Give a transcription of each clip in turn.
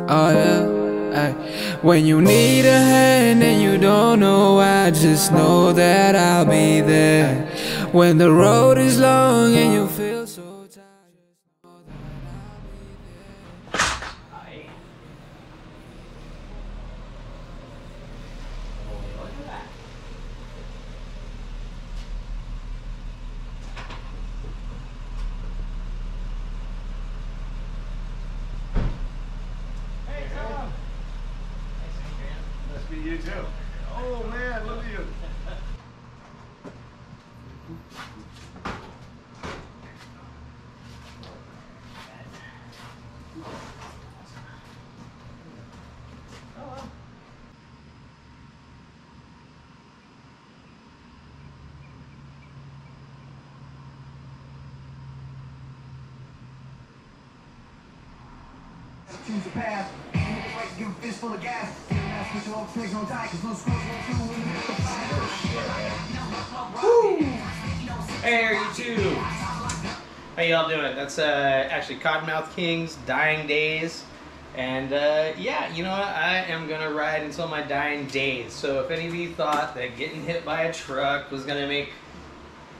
Oh yeah, ay. When you need a hand and you don't know why, just know that I'll be there. When the road is long and you feel so tired, just know that I'll be there. Look at that. Hey, Tom. Nice to meet you, man. Nice to meet you too. Oh man, look at you. Choose a path, and if right, give a fist full of gas. Put your tricks on tight, 'cause no scores won't do when you hit the fire. Hey, you two. How y'all doing? That's actually Cottonmouth King's Dying Days. And yeah, you know what? I am gonna ride until my dying days. So if any of you thought that getting hit by a truck was gonna make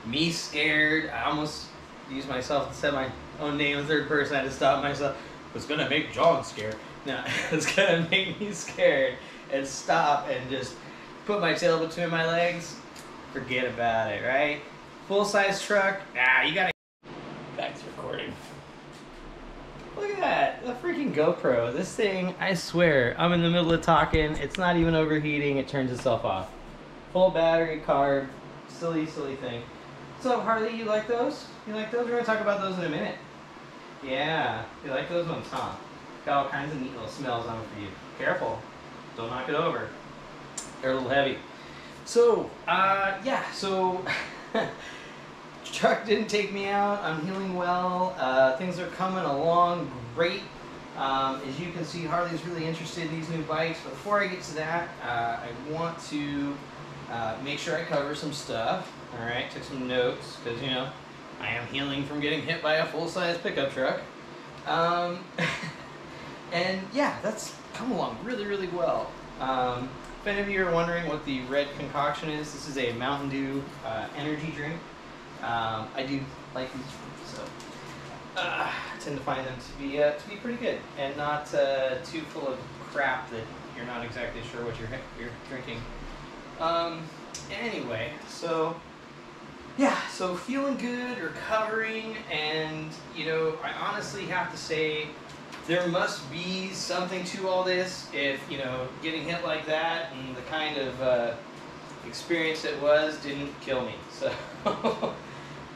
me scared, I almost used myself to say my own name in third person. I had to stop myself. Was gonna make John scared. No, it's gonna make me scared and stop and just put my tail between my legs. Forget about it, right? Full-size truck. Nah, you gotta. Back to recording. Look at that, the freaking GoPro. This thing, I swear, I'm in the middle of talking. It's not even overheating. It turns itself off. Full battery, card. Silly, silly thing. So Harley, you like those? You like those? We're gonna talk about those in a minute. Yeah, you like those ones, huh? Got all kinds of neat little smells on them for you. Careful, don't knock it over. They're a little heavy. So, yeah, so truck didn't take me out. I'm healing well. Things are coming along great. As you can see, Harley's really interested in these new bikes. But before I get to that, I want to make sure I cover some stuff. All right, took some notes because, you know, I am healing from getting hit by a full-size pickup truck. And yeah, that's come along really, really well. If any of you are wondering what the red concoction is, this is a Mountain Dew energy drink. I do like these, so I tend to find them to be pretty good and not too full of crap that you're not exactly sure what you're drinking. Anyway, so yeah, so feeling good, recovering, and you know, I honestly have to say there must be something to all this if, you know, getting hit like that and the kind of experience it was didn't kill me. So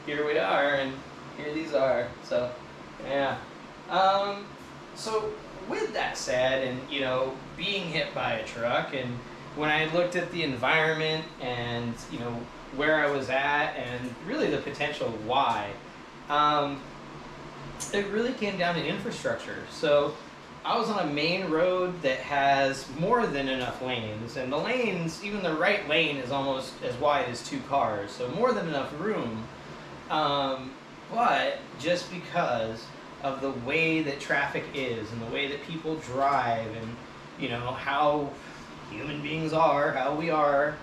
here we are, and here these are. So yeah. So with that said, and you know, being hit by a truck, and when I looked at the environment and, you know, where I was at and really the potential why, it really came down to infrastructure. So I was on a main road that has more than enough lanes, and the lanes, even the right lane is almost as wide as 2 cars, so more than enough room. But just because of the way that traffic is and the way that people drive and, you know, how human beings are, how we are,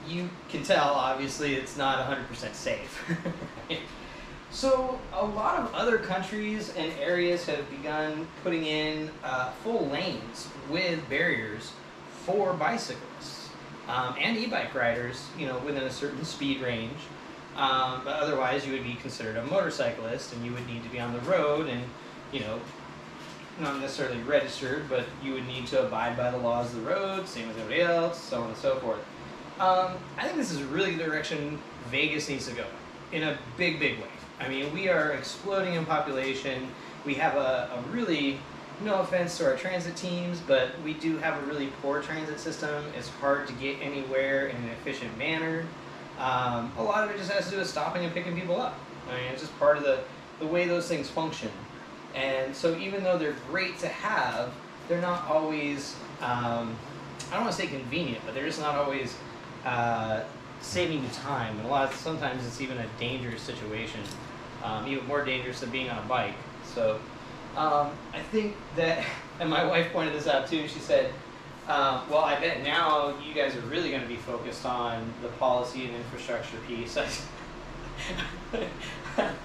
you can tell, obviously, it's not 100% safe. So a lot of other countries and areas have begun putting in full lanes with barriers for bicyclists and e-bike riders, you know, within a certain speed range. But otherwise, you would be considered a motorcyclist, and you would need to be on the road and, you know, not necessarily registered, but you would need to abide by the laws of the road, same as everybody else, so on and so forth. I think this is really the direction Vegas needs to go, in a big, big way. I mean, we are exploding in population. We have a really, no offense to our transit teams, but we do have a really poor transit system. It's hard to get anywhere in an efficient manner. A lot of it just has to do with stopping and picking people up. I mean, it's just part of the way those things function. And so even though they're great to have, they're not always, I don't want to say convenient, but they're just not always saving you time. And sometimes it's even a dangerous situation, even more dangerous than being on a bike. So I think that, and my wife pointed this out too, she said, well, I bet now you guys are really going to be focused on the policy and infrastructure piece. I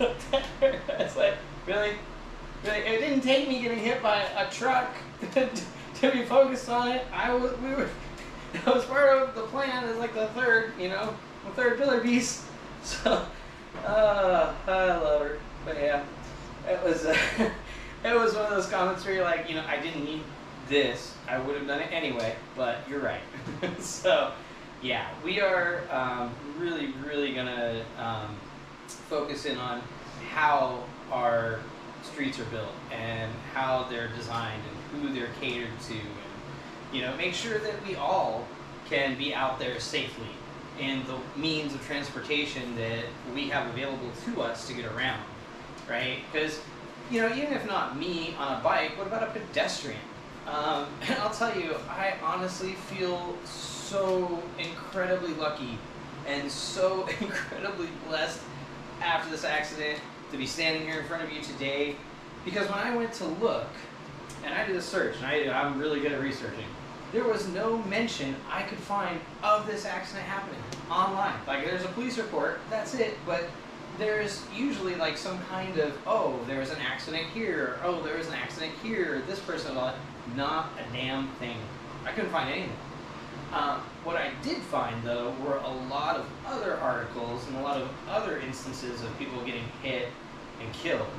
looked at her, I was like, really? Really? It didn't take me getting hit by a truck to be focused on it. That was part of the plan as like the third pillar piece. So, I love her. But yeah, it was, it was one of those comments where you're like, I didn't need this. I would have done it anyway, but you're right. So, yeah, we are really, really gonna focus in on how our streets are built and how they're designed and who they're catered to, and make sure that we all can be out there safely in the means of transportation that we have available to us to get around, right? Because even if not me on a bike, what about a pedestrian? And I'll tell you, I honestly feel so incredibly lucky and so incredibly blessed after this accident to be standing here in front of you today, because when I went to look, and I did a search, and I'm really good at researching, there was no mention I could find of this accident happening online. Like, there's a police report, that's it, but there's usually like some kind of, oh, there was an accident here, or, oh, there was an accident here, this person, not a damn thing. I couldn't find anything. What I did find, though, were a lot of other articles and a lot of other instances of people getting hit and killed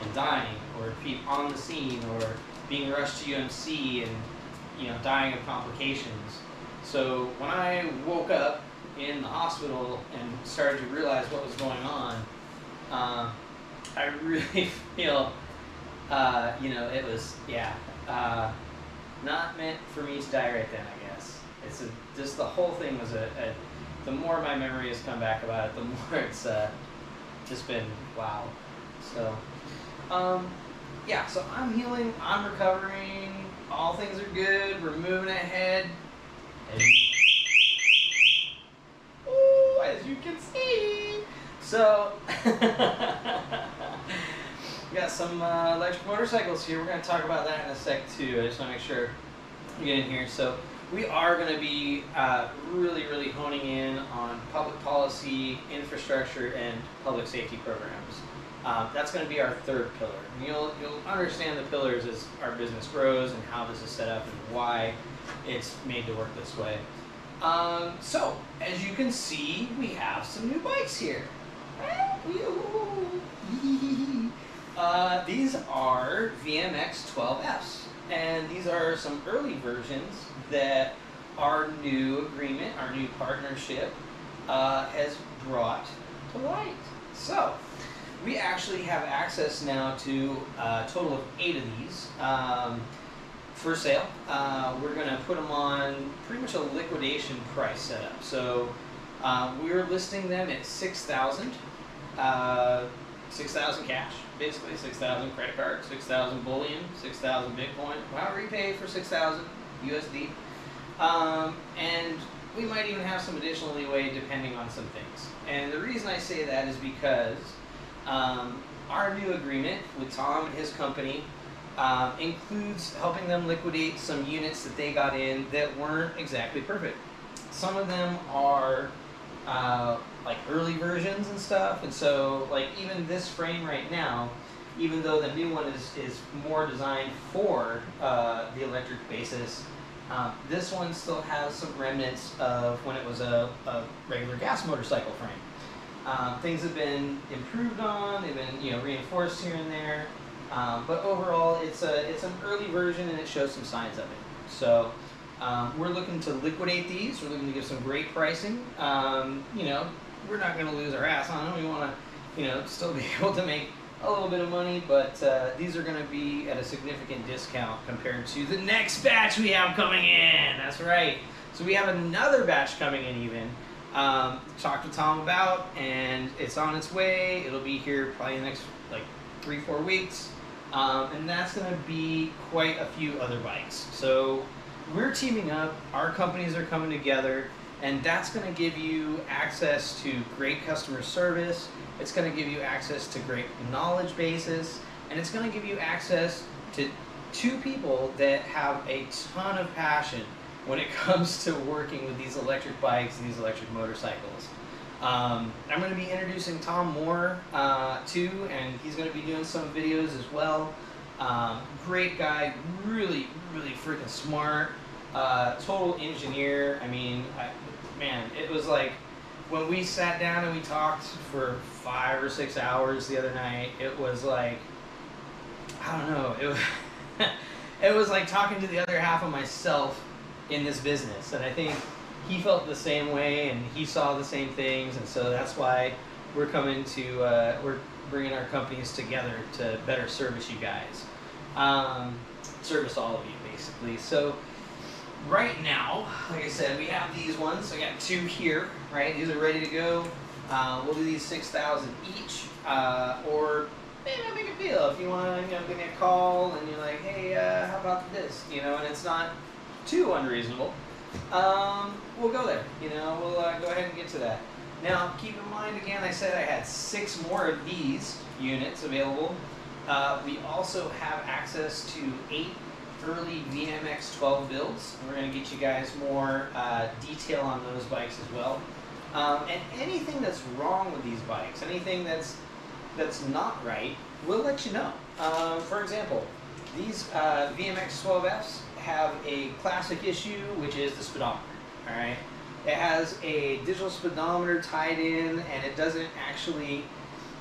and dying, or on the scene, or being rushed to UMC and dying of complications. So when I woke up in the hospital and started to realize what was going on, I really feel, it was, not meant for me to die right then, I guess. It's just the whole thing was the more my memory has come back about it, the more it's just been wow. So, so I'm healing, I'm recovering, all things are good, we're moving ahead. And, ooh, as you can see. So, we got some electric motorcycles here. We're going to talk about that in a sec too. I just want to make sure we get in here. So we are going to be really, really honing in on public policy, infrastructure, and public safety programs. That's going to be our third pillar. And you'll understand the pillars as our business grows and how this is set up and why it's made to work this way. So as you can see, we have some new bikes here. These are VMX 12Fs, and these are some early versions that our new agreement, our new partnership, has brought to light. So, we actually have access now to a total of 8 of these for sale. We're going to put them on pretty much a liquidation price setup. So, we're listing them at $6,000. 6,000 cash, basically 6,000 credit card, 6,000 bullion, 6,000 Bitcoin, however you pay for 6,000 USD. And we might even have some additional leeway depending on some things. And the reason I say that is because our new agreement with Tom and his company includes helping them liquidate some units that they got in that weren't exactly perfect. Some of them are like early versions and stuff, and so like even this frame right now, even though the new one is more designed for the electric basis, this one still has some remnants of when it was a regular gas motorcycle frame. Things have been improved on, they've been reinforced here and there, but overall it's an early version and it shows some signs of it. So we're looking to liquidate these. We're looking to give some great pricing. We're not going to lose our ass on them. We want to, still be able to make a little bit of money, but these are going to be at a significant discount compared to the next batch we have coming in. That's right. So we have another batch coming in even. Talked with Tom about, and it's on its way. It'll be here probably in the next 3-4 weeks. And that's going to be quite a few other bikes. So we're teaming up, our companies are coming together, and that's going to give you access to great customer service. It's going to give you access to great knowledge bases, and it's going to give you access to two people that have a ton of passion when it comes to working with these electric bikes and these electric motorcycles. I'm going to be introducing Tom Moore too, and he's going to be doing some videos as well. Great guy, really freaking smart, total engineer. I mean, man, it was like when we sat down and we talked for 5 or 6 hours the other night, it was like, I don't know, it was, it was like talking to the other half of myself in this business. And I think he felt the same way and he saw the same things. And so that's why we're coming to, we're bringing our companies together to better service you guys. Service all of you, basically. So right now, like I said, we have these ones. I got 2 here, right? These are ready to go. We'll do these 6,000 each, or maybe not make a deal. If you want to, give me a call and you're like, hey, how about this? And it's not too unreasonable. We'll go there. We'll go ahead and get to that. Now, keep in mind, again, I said I had 6 more of these units available. We also have access to 8 early VMX 12 builds. We're going to get you guys more detail on those bikes as well. And anything that's wrong with these bikes, anything that's not right, we'll let you know. For example, these VMX 12Fs have a classic issue, which is the speedometer. All right, it has a digital speedometer tied in, and it doesn't actually.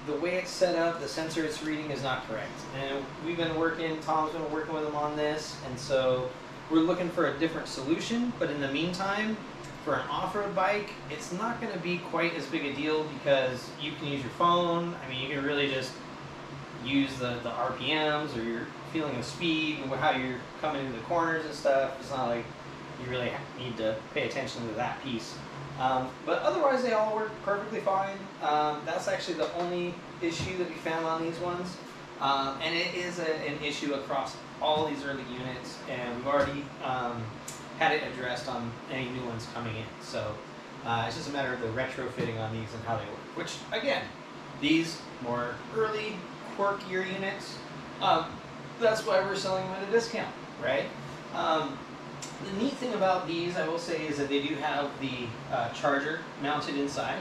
The way it's set up, the sensor it's reading is not correct. And we've been working, Tom's been working with them on this, and so we're looking for a different solution. But in the meantime, for an off-road bike, it's not going to be quite as big a deal because you can use your phone. I mean, you can really just use the RPMs or your feeling of speed and how you're coming into the corners and stuff. It's not like you really need to pay attention to that piece. But otherwise, they all work perfectly fine. That's actually the only issue that we found on these ones. And it is an issue across all these early units, and we've already had it addressed on any new ones coming in. So it's just a matter of the retrofitting on these and how they work. Which, again, these more early, quirkier units, that's why we're selling them at a discount, right? The neat thing about these, I will say, is that they do have the charger mounted inside.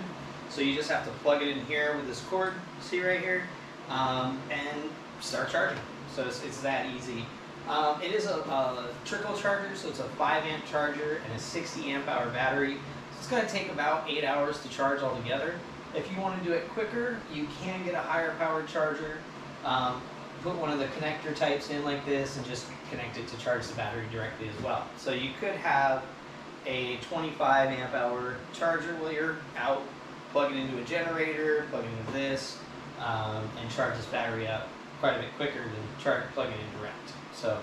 So you just have to plug it in here with this cord, see right here, and start charging. So it's that easy. It is a trickle charger, so it's a 5-amp charger and a 60-amp-hour battery. So it's going to take about 8 hours to charge altogether. If you want to do it quicker, you can get a higher powered charger. Put one of the connector types in like this and just connect it to charge the battery directly as well. So you could have a 25-amp-hour charger while you're out, plug it into a generator, plug it into this, and charge this battery up quite a bit quicker than plugging it in direct. So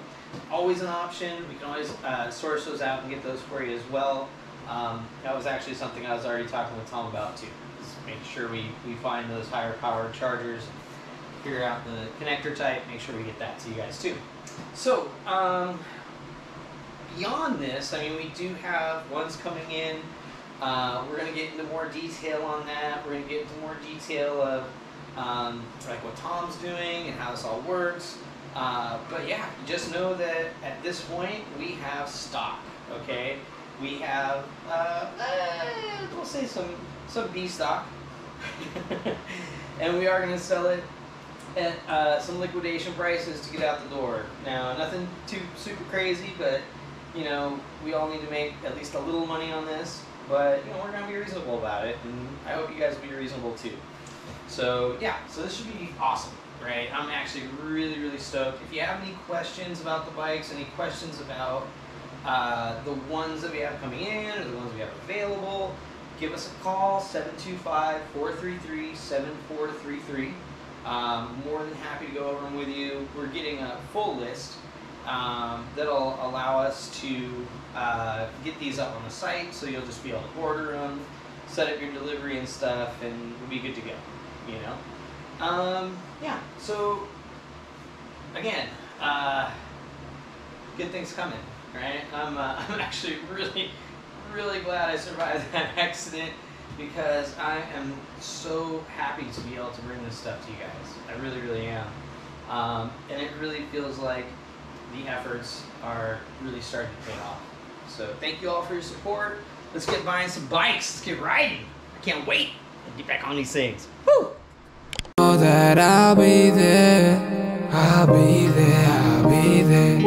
always an option. We can always source those out and get those for you as well. That was actually something I was already talking with Tom about too. Just make sure we find those higher powered chargers, figure out the connector type, make sure we get that to you guys too. So beyond this, I mean, we do have ones coming in. We're going to get into more detail on that. We're going to get into more detail of like what Tom's doing and how this all works. But yeah, just know that at this point we have stock. Okay, we have we'll say some B stock, and we are going to sell it at some liquidation prices to get out the door. Now, nothing too super crazy, but we all need to make at least a little money on this. But we're going to be reasonable about it, and I hope you guys will be reasonable too. So yeah, so this should be awesome, right? I'm actually really stoked. If you have any questions about the bikes, any questions about the ones that we have coming in or the ones we have available, give us a call, 725-433-7433. More than happy to go over them with you. We're getting a full list that'll allow us to get these up on the site, so you'll just be able to order them, set up your delivery and stuff, and we'll be good to go. Yeah. So again, good things coming, right? I'm actually really glad I survived that accident, because I am so happy to be able to bring this stuff to you guys. I really am. And it really feels like the efforts are really starting to pay off. So thank you all for your support. Let's get buying some bikes. Let's get riding. I can't wait to get back on these things. Woo! Know that I'll be there. I'll be there. I'll be there.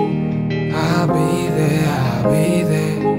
I'll be there. I'll be there.